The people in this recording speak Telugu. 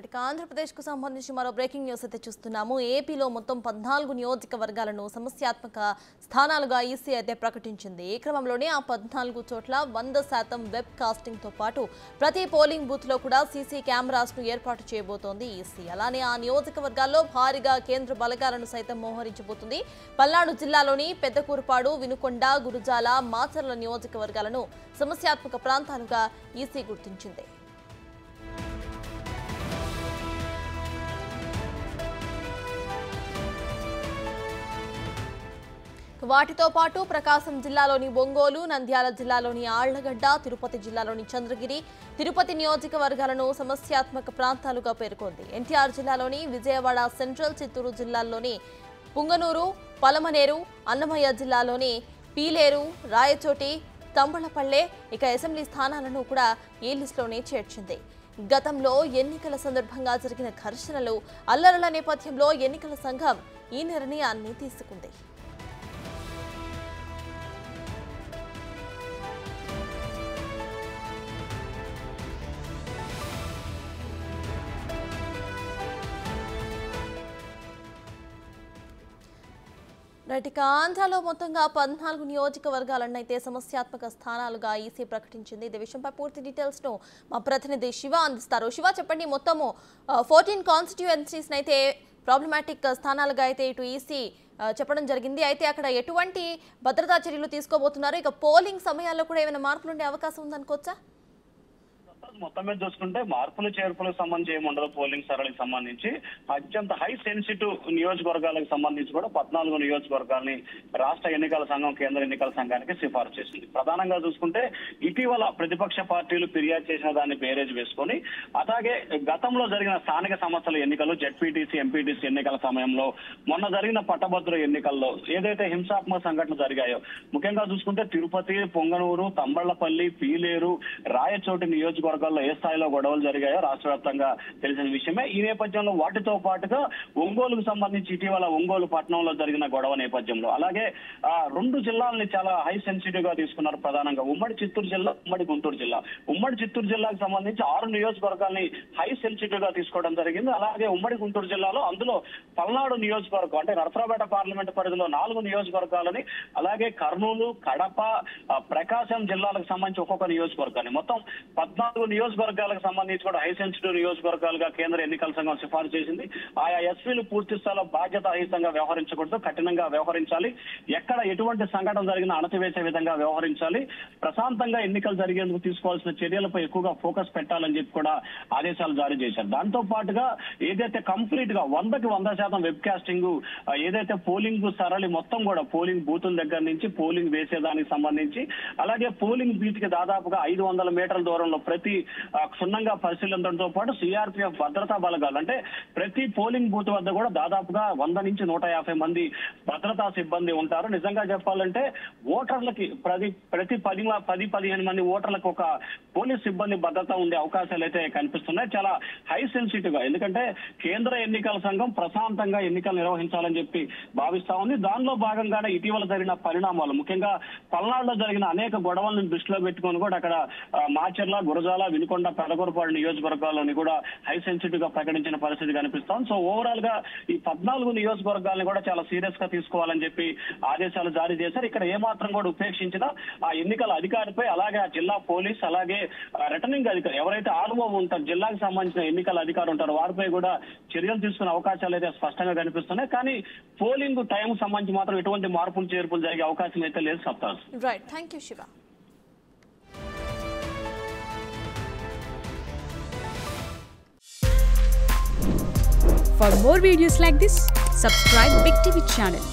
ఆంధ్రప్రదేశ్కు సంబంధించి మరో బ్రేకింగ్ న్యూస్ అయితే చూస్తున్నాము. ఏపీలో మొత్తం 14 నియోజకవర్గాలను సమస్యాత్మక స్థానాలుగా ఈసీ అయితే ప్రకటించింది. ఈ క్రమంలోనే ఆ 14 చోట్ల 100% వెబ్ కాస్టింగ్ తో పాటు ప్రతి పోలింగ్ బూత్ లో కూడా సీసీ కెమెరాస్ ను ఏర్పాటు చేయబోతోంది ఈసీ. అలానే ఆ నియోజకవర్గాల్లో భారీగా కేంద్ర బలగాలను సైతం మోహరించబోతుంది. పల్నాడు జిల్లాలోని పెద్దకూరుపాడు, వినుకొండ, గురుజాల, మాచర్ల నియోజకవర్గాలను సమస్యాత్మక ప్రాంతాలుగా ఈసీ గుర్తించింది. వాటితో పాటు ప్రకాశం జిల్లాలోని ఒంగోలు, నంద్యాల జిల్లాలోని ఆళ్లగడ్డ, తిరుపతి జిల్లాలోని చంద్రగిరి, తిరుపతి నియోజకవర్గాలను సమస్యాత్మక ప్రాంతాలుగా పేర్కొంది. ఎన్టీఆర్ జిల్లాలోని విజయవాడ సెంట్రల్, చిత్తూరు జిల్లాల్లోని పుంగనూరు, పలమనేరు, అన్నమయ్య జిల్లాలోని పీలేరు, రాయచోటి, తంబళపల్లె, ఇక అసెంబ్లీ స్థానాలను కూడా ఈ లిస్టులోనే చేర్చింది. గతంలో ఎన్నికల సందర్భంగా జరిగిన ఘర్షణలు, అల్లర్ల నేపథ్యంలో ఎన్నికల సంఘం ఈ నిర్ణయాన్ని తీసుకుంది. ఆంధ్రాలో మొత్తంగా 14 నియోజకవర్గాలను అయితే సమస్యాత్మక స్థానాలుగా ఈసీ ప్రకటించింది. ఇదే విషయంపై పూర్తి డీటెయిల్స్ ను మా ప్రతినిధి శివ అందిస్తారు. శివ, చెప్పండి, మొత్తము 14 కాన్స్టిట్యుయెన్సీస్ అయితే ప్రాబ్లమాటిక్ స్థానాలుగా అయితే ఇటు ఈసీ చెప్పడం జరిగింది. అయితే అక్కడ ఎటువంటి భద్రతా చర్యలు తీసుకోబోతున్నారు? ఇక పోలింగ్ సమయాల్లో కూడా ఏమైనా మార్పులు ఉండే అవకాశం ఉందనుకోవచ్చా? మొత్తం మీద చూసుకుంటే మార్పులు చేర్పులకు సంబంధించి ఏముండదు. పోలింగ్ సరళికి సంబంధించి అత్యంత హై సెన్సిటివ్ నియోజకవర్గాలకు సంబంధించి కూడా 14 నియోజకవర్గాల్ని రాష్ట్ర ఎన్నికల సంఘం, కేంద్ర ఎన్నికల సంఘానికి సిఫార్సు చేసింది. ప్రధానంగా చూసుకుంటే ఇటీవల ప్రతిపక్ష పార్టీలు ఫిర్యాదు చేసిన దాన్ని బేరేజ్ వేసుకొని, అలాగే గతంలో జరిగిన స్థానిక సంస్థల ఎన్నికలు, జెడ్పీటీసీ, ఎంపీటీసీ ఎన్నికల సమయంలో, మొన్న జరిగిన పట్టభద్రుల ఎన్నికల్లో ఏదైతే హింసాత్మక సంఘటనలు జరిగాయో, ముఖ్యంగా చూసుకుంటే తిరుపతి, పొంగనూరు, తంబళ్లపల్లి, పీలేరు, రాయచోటి నియోజకవర్గాల్లో ఏ స్థాయిలో గొడవలు జరిగాయో రాష్ట్ర వ్యాప్తంగా తెలిసిన విషయమే. ఈ నేపథ్యంలో వాటితో పాటుగా ఒంగోలుకు సంబంధించి ఇటీవల ఒంగోలు పట్టణంలో జరిగిన గొడవ నేపథ్యంలో, అలాగే 2 జిల్లాలని చాలా హై సెన్సిటివ్ గా తీసుకున్నారు. ప్రధానంగా ఉమ్మడి చిత్తూరు జిల్లా, ఉమ్మడి గుంటూరు జిల్లా. ఉమ్మడి చిత్తూరు జిల్లాకు సంబంధించి 6 నియోజకవర్గాల్ని హై సెన్సిటివ్ గా తీసుకోవడం జరిగింది. అలాగే ఉమ్మడి గుంటూరు జిల్లాలో అందులో పల్నాడు నియోజకవర్గం అంటే నరసరావుపేట పార్లమెంట్ పరిధిలో 4 నియోజకవర్గాలని, అలాగే కర్నూలు, కడప, ప్రకాశం జిల్లాలకు సంబంధించి ఒక్కొక్క నియోజకవర్గాన్ని, మొత్తం 14 నియోజకవర్గాలకు సంబంధించి కూడా హై సెన్సిటివ్ నియోజకవర్గాలుగా కేంద్ర ఎన్నికల సంఘం సిఫార్సు చేసింది. ఆయా ఎస్పీలు పూర్తి స్థాయిలో బాధ్యతారహితంగా వ్యవహరించకూడదు, కఠినంగా వ్యవహరించాలి. ఎక్కడ ఎటువంటి సంఘటన జరిగినా అణచివేసే విధంగా వ్యవహరించాలి. ప్రశాంతంగా ఎన్నికలు జరిగేందుకు తీసుకోవాల్సిన చర్యలపై ఎక్కువగా ఫోకస్ పెట్టాలని చెప్పి కూడా ఆదేశాలు జారీ చేశారు. దాంతో పాటుగా ఏదైతే కంప్లీట్ గా 100కి 100% వెబ్ కాస్టింగ్, ఏదైతే పోలింగ్ సరళి మొత్తం కూడా పోలింగ్ బూతుల దగ్గర నుంచి పోలింగ్ వేసేదానికి సంబంధించి, అలాగే పోలింగ్ బూత్ కి దాదాపుగా 500 మీటర్ల దూరంలో ప్రతి క్షుణ్ణంగా పరిశీలించడంతో పాటు సిఆర్పీఎఫ్ భద్రతా బలగాలు, అంటే ప్రతి పోలింగ్ బూత్ వద్ద కూడా దాదాపుగా 100 నుంచి 150 మంది భద్రతా సిబ్బంది ఉంటారు. నిజంగా చెప్పాలంటే ఓటర్లకి ప్రతి 10-15 మంది ఓటర్లకు ఒక పోలీస్ సిబ్బంది భద్రత ఉండే అవకాశాలు అయితే కనిపిస్తున్నాయి. చాలా హై సెన్సిటివ్ గా, ఎందుకంటే కేంద్ర ఎన్నికల సంఘం ప్రశాంతంగా ఎన్నికలు నిర్వహించాలని చెప్పి భావిస్తా ఉంది. దానిలో భాగంగానే ఇటీవల జరిగిన పరిణామాలు, ముఖ్యంగా పల్నాడులో జరిగిన అనేక గొడవలను దృష్టిలో పెట్టుకొని కూడా అక్కడ మాచర్ల, గురజాల, వినుకొండ, పెదకూరుపాడు నియోజకవర్గాల్లోని కూడా హై సెన్సిటివ్ గా ప్రకటించిన పరిస్థితి కనిపిస్తోంది. సో ఓవరాల్ గా ఈ 14 నియోజకవర్గాలను కూడా చాలా సీరియస్ గా తీసుకోవాలని చెప్పి ఆదేశాలు జారీ చేశారు. ఇక్కడ ఏమాత్రం కూడా ఉపేక్షించిన ఆ ఎన్నికల అధికారిపై, అలాగే ఆ జిల్లా పోలీస్, అలాగే రిటర్నింగ్ అధికారి ఎవరైతే ఆర్ఓ ఉంటారు, జిల్లాకు సంబంధించిన ఎన్నికల అధికారులు ఉంటారో వారిపై కూడా చర్యలు తీసుకునే అవకాశాలు అయితే స్పష్టంగా కనిపిస్తున్నాయి. కానీ పోలింగ్ టైం సంబంధించి మాత్రం ఎటువంటి మార్పులు చేర్పులు జరిగే అవకాశం అయితే లేదు. సప్తాస్. Right, thank you Shiva. For more videos like this, subscribe Big TV channel.